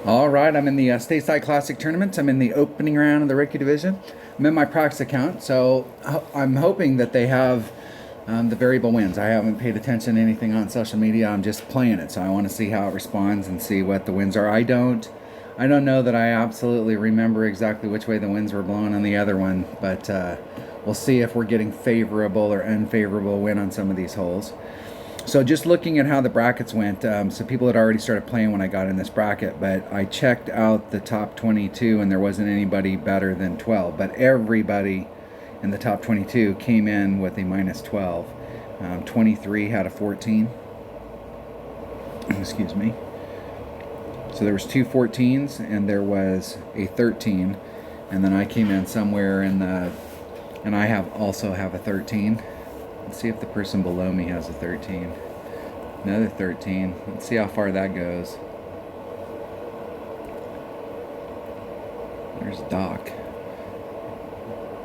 All right, I'm in the Stateside Classic Tournament. I'm in the opening round of the rookie division. I'm in my practice account, so I'm hoping that they have the variable wins. I haven't paid attention to anything on social media. I'm just playing it, so I want to see how it responds and see what the wins are. I don't know that I absolutely remember exactly which way the winds were blowing on the other one, but we'll see if we're getting favorable or unfavorable win on some of these holes. So just looking at how the brackets went, so people had already started playing when I got in this bracket, but I checked out the top 22 and there wasn't anybody better than 12. But everybody in the top 22 came in with a minus 12. 23 had a 14. Excuse me. So there was two 14s and there was a 13. And then I came in somewhere in the, and I also have a 13. Let's see if the person below me has a 13. Another 13. Let's see how far that goes. There's Doc.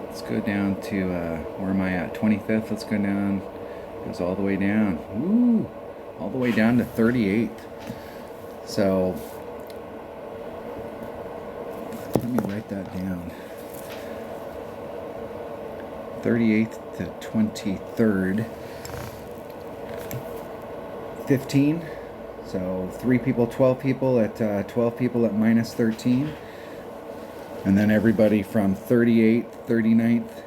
Let's go down to, where am I at? 25th. Let's go down. Goes all the way down. Woo! All the way down to 38th. So, let me write that down. 38th to 23rd. 15. So 3 people, 12 people at 12 people at minus 13. And then everybody from 38th, 39th.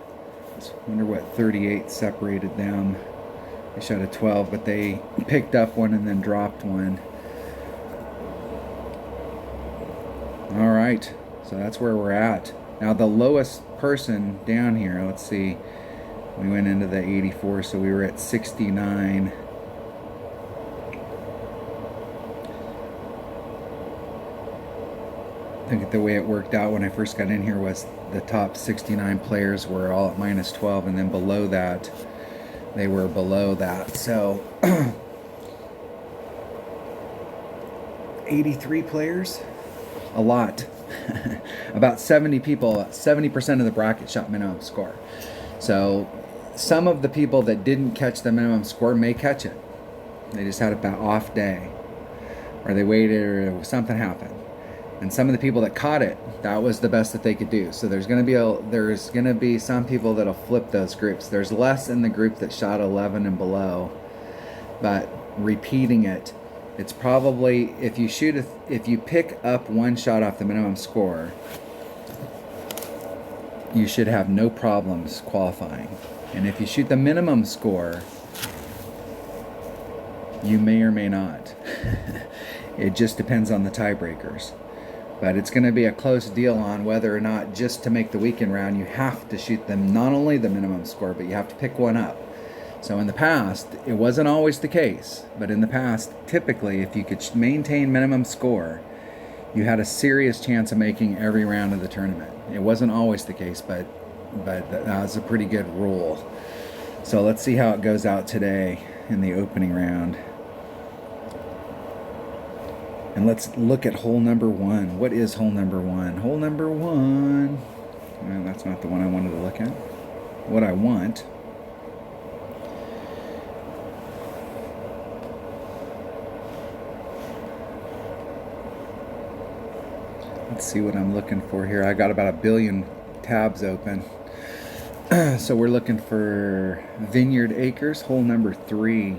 I wonder what 38 separated them. They shot a 12, but they picked up one and then dropped one. All right, so that's where we're at. Now the lowest person down here, let's see, we went into the 84, so we were at 69. I think the way it worked out when I first got in here was the top 69 players were all at minus 12, and then below that, they were below that. So 83 players, a lot. About 70 people, 70% of the bracket shot minimum score. So some of the people that didn't catch the minimum score may catch it. They just had an off day, or they waited, or something happened. And some of the people that caught it, that was the best that they could do. So there's going to be some people that'll flip those groups. There's less in the group that shot 11 and below, but repeating it, it's probably, if you pick up one shot off the minimum score, you should have no problems qualifying. And if you shoot the minimum score, you may or may not. It just depends on the tiebreakers. But it's going to be a close deal on whether or not, just to make the weekend round, you have to shoot them, not only the minimum score, but you have to pick one up. So in the past, it wasn't always the case, but in the past, typically, if you could maintain minimum score, you had a serious chance of making every round of the tournament. It wasn't always the case, but that was a pretty good rule. So let's see how it goes out today in the opening round. And let's look at hole number 1. What is hole number 1? Hole number 1. Well, that's not the one I wanted to look at. What I want. Let's see what I'm looking for here. I got about a billion tabs open. So we're looking for Vineyard Acres, hole number 3.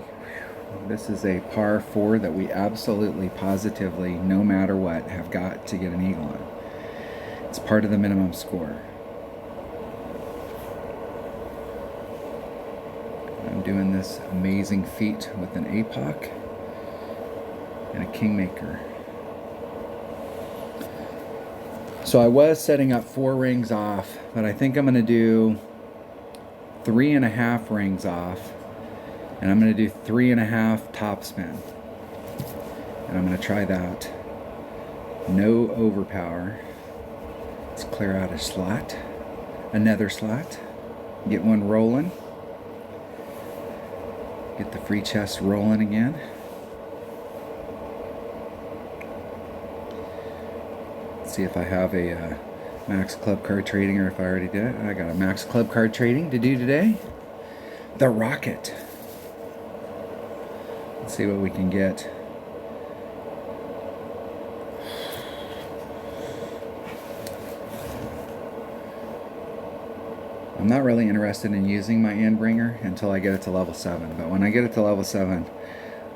This is a par 4 that we absolutely, positively, no matter what, have got to get an eagle on. It's part of the minimum score. I'm doing this amazing feat with an APOC and a Kingmaker. So I was setting up 4 rings off, but I think I'm going to do 3.5 rings off. And I'm going to do 3.5 topspin. And I'm going to try that. No overpower. Let's clear out a slot. Another slot. Get one rolling. Get the free chest rolling again. Let's see if I have a max club card trading, or if I already did. I got a max club card trading to do today. The Rocket. Let's see what we can get. I'm not really interested in using my Endbringer until I get it to level 7. But when I get it to level 7,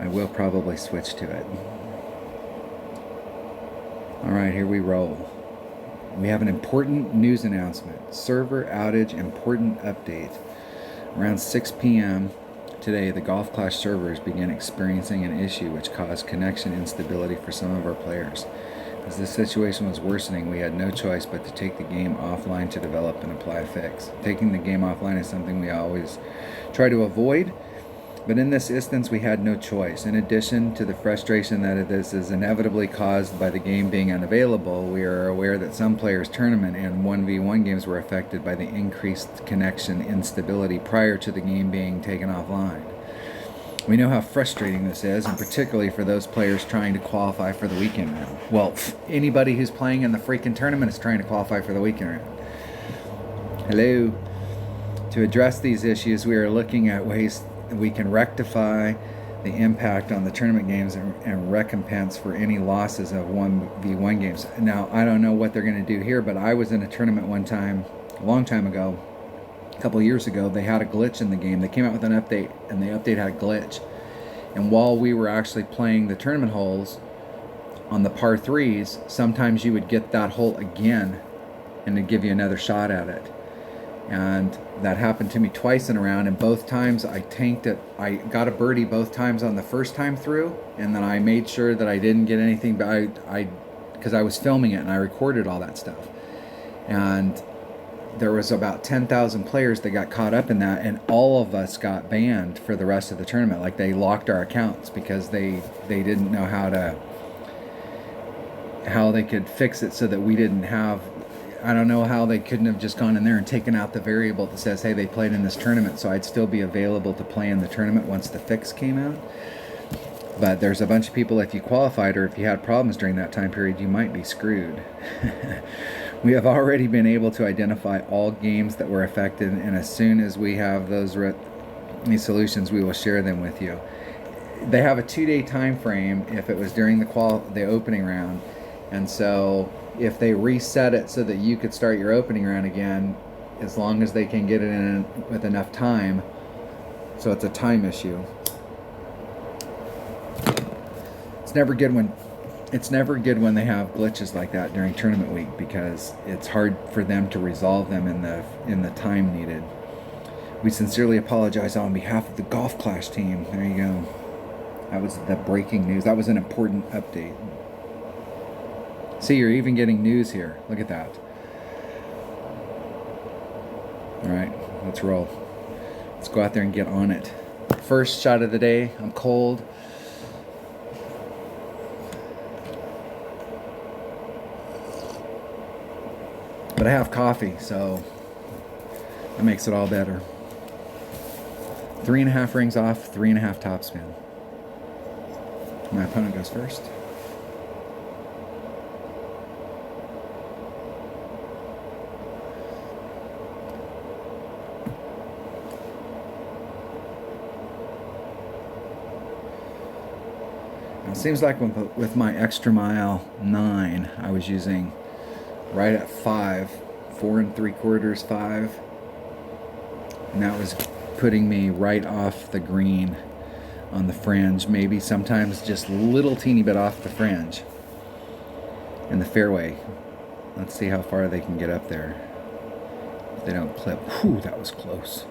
I will probably switch to it. Alright, here we roll. We have an important news announcement. Server outage important update. Around 6 p.m. today, the Golf Clash servers began experiencing an issue which caused connection instability for some of our players. As the situation was worsening, we had no choice but to take the game offline to develop and apply a fix. Taking the game offline is something we always try to avoid, but in this instance we had no choice. In addition to the frustration that this is inevitably caused by the game being unavailable, we are aware that some players' tournament and 1v1 games were affected by the increased connection instability prior to the game being taken offline. We know how frustrating this is, and particularly for those players trying to qualify for the weekend round. Well, anybody who's playing in the freaking tournament is trying to qualify for the weekend round. Hello. To address these issues, we are looking at ways we can rectify the impact on the tournament games and recompense for any losses of 1v1 games. Now, I don't know what they're going to do here, but I was in a tournament one time, a long time ago, a couple of years ago. They had a glitch in the game. They came out with an update, and the update had a glitch. And while we were actually playing the tournament holes on the par 3s, sometimes you would get that hole again, and it'd give you another shot at it. And that happened to me twice in a round, and both times I tanked it. I got a birdie both times on the first time through, and then I made sure that I didn't get anything, but because I was filming it and I recorded all that stuff. And there was about 10,000 players that got caught up in that, and all of us got banned for the rest of the tournament. Like, they locked our accounts because they didn't know how they could fix it so that we didn't have, I don't know how they couldn't have just gone in there and taken out the variable that says, hey, they played in this tournament, so I'd still be available to play in the tournament once the fix came out. But there's a bunch of people, if you qualified or if you had problems during that time period, you might be screwed. We have already been able to identify all games that were affected, and as soon as we have these solutions, we will share them with you. They have a 2-day time frame if it was during the opening round, and so if they reset it so that you could start your opening round again, as long as they can get it in with enough time, so it's a time issue. It's never good when they have glitches like that during tournament week, because it's hard for them to resolve them in the time needed. We sincerely apologize on behalf of the Golf Clash team. There you go. That was the breaking news. That was an important update. See, you're even getting news here. Look at that. All right, let's roll. Let's go out there and get on it. First shot of the day. I'm cold. But I have coffee, so that makes it all better. 3.5 rings off, 3.5 topspin. My opponent goes first. Now, it seems like with my extra mile 9, I was using right at 5, 4 3/4, 5, and that was putting me right off the green on the fringe, maybe sometimes just a little teeny bit off the fringe in the fairway. Let's see how far they can get up there if they don't clip. Whew, that was close.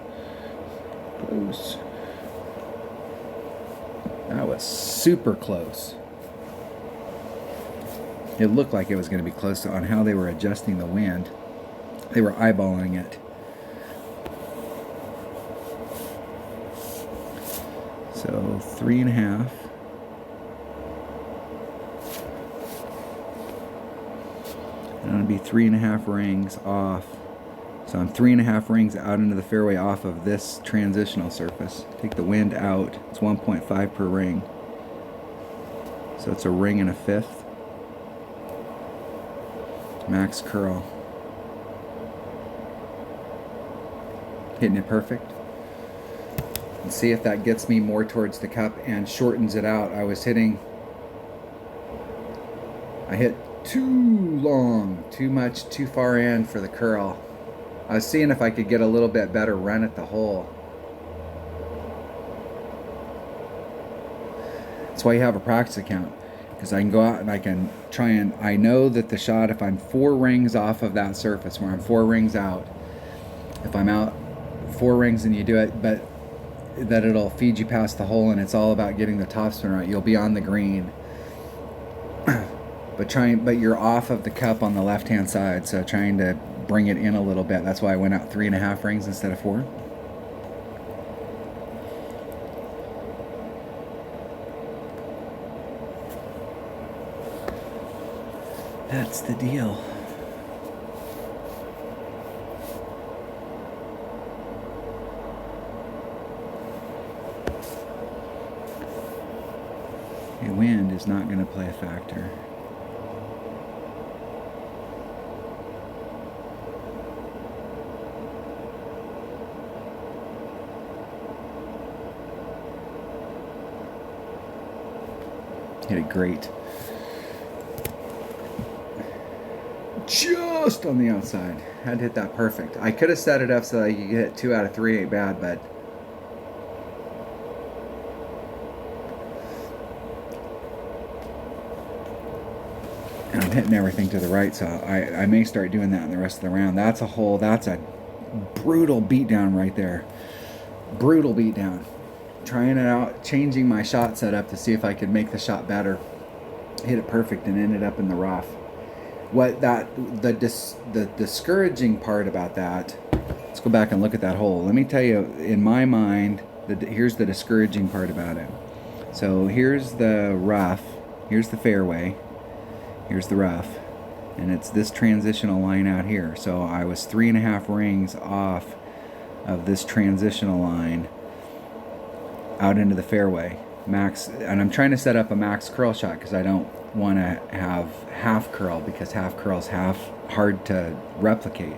That was super close. It looked like it was going to be close on how they were adjusting the wind. They were eyeballing it. So 3.5. And it'll be 3.5 rings off. So I'm 3.5 rings out into the fairway off of this transitional surface. Take the wind out. It's 1.5 per ring. So it's a ring and a fifth. Max curl. Hitting it perfect. And see if that gets me more towards the cup and shortens it out. I hit too long, too much, too far in for the curl. I was seeing if I could get a little bit better run at the hole. That's why you have a practice account, because I can go out and I can try, and I know that the shot, if I'm 4 rings off of that surface, where I'm 4 rings out, if I'm out 4 rings and you do it, but that it'll feed you past the hole, and it's all about getting the topspin right. You'll be on the green, but you're off of the cup on the left-hand side, so trying to bring it in a little bit. That's why I went out 3.5 rings instead of 4. That's the deal. The wind is not going to play a factor. Hit it great. Just on the outside. Had to hit that perfect. I could have set it up so that you could hit 2 out of 3, ain't bad, but and I'm hitting everything to the right, so I may start doing that in the rest of the round. That's a hole. That's a brutal beatdown right there. Brutal beatdown. Trying it out, changing my shot setup to see if I could make the shot better. Hit it perfect and ended up in the rough. The discouraging part about that, let's go back and look at that hole. Let me tell you, in my mind, here's the discouraging part about it. So here's the rough, here's the fairway, here's the rough, and it's this transitional line out here. So I was 3.5 rings off of this transitional line out into the fairway max, and I'm trying to set up a max curl shot because I don't want to have half curl, because half curl's hard to replicate.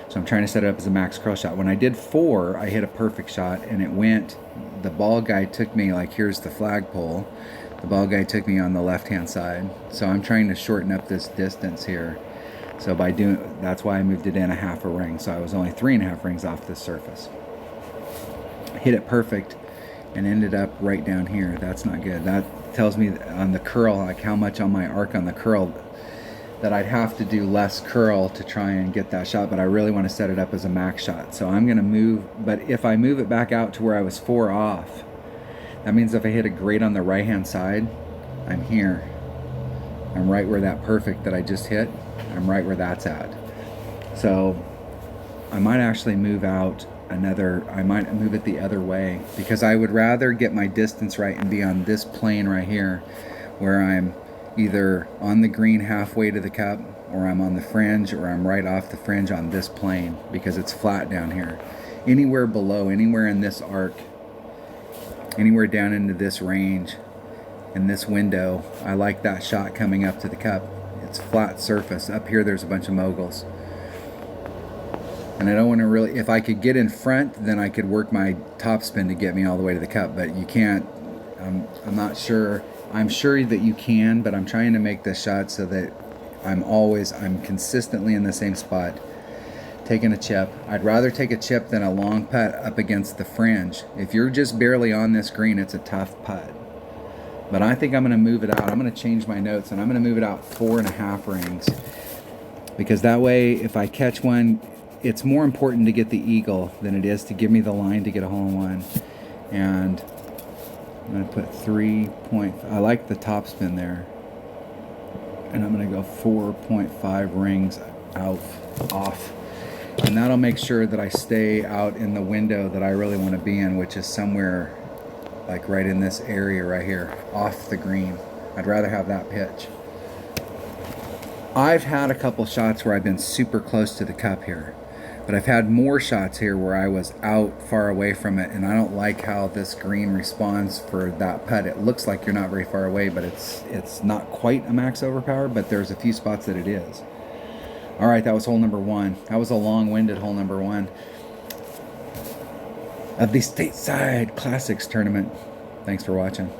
So I'm trying to set it up as a max curl shot. When I did 4, I hit a perfect shot, and it went, the ball guy took me, like, here's the flagpole, the ball guy took me on the left hand side. So I'm trying to shorten up this distance here. So by doing, that's why I moved it in a half a ring, so I was only 3.5 rings off this surface. Hit it perfect and ended up right down here. That's not good. That tells me on the curl, like how much on my arc on the curl, that I'd have to do less curl to try and get that shot, but I really want to set it up as a max shot. So I'm going to move, but if I move it back out to where I was 4 off, that means if I hit it great on the right hand side, I'm here. I'm right where that perfect that I just hit, I'm right where that's at. So I might actually move out I might move it the other way, because I would rather get my distance right and be on this plane right here, where I'm either on the green halfway to the cup, or I'm on the fringe, or I'm right off the fringe on this plane, because it's flat down here. Anywhere below, anywhere in this arc, anywhere down into this range, in this window, I like that shot coming up to the cup. It's flat surface. Up here there's a bunch of moguls. And I don't want to really, if I could get in front, then I could work my topspin to get me all the way to the cup, but you can't. I'm not sure. I'm sure that you can, but I'm trying to make this shot so that I'm consistently in the same spot, taking a chip. I'd rather take a chip than a long putt up against the fringe. If you're just barely on this green, it's a tough putt. But I think I'm going to move it out. I'm going to change my notes, and I'm going to move it out 4.5 rings, because that way, if I catch one, it's more important to get the eagle than it is to give me the line to get a hole-in-one. And I'm going to put 3 point. I like the topspin there, and I'm going to go 4.5 rings out off, and that'll make sure that I stay out in the window that I really want to be in, which is somewhere like right in this area right here, off the green. I'd rather have that pitch. I've had a couple shots where I've been super close to the cup here, but I've had more shots here where I was out far away from it, and I don't like how this green responds for that putt. It looks like you're not very far away, but it's not quite a max overpower, but there's a few spots that it is. All right, that was hole number 1. That was a long-winded hole number 1 of the Stateside Classics tournament. Thanks for watching.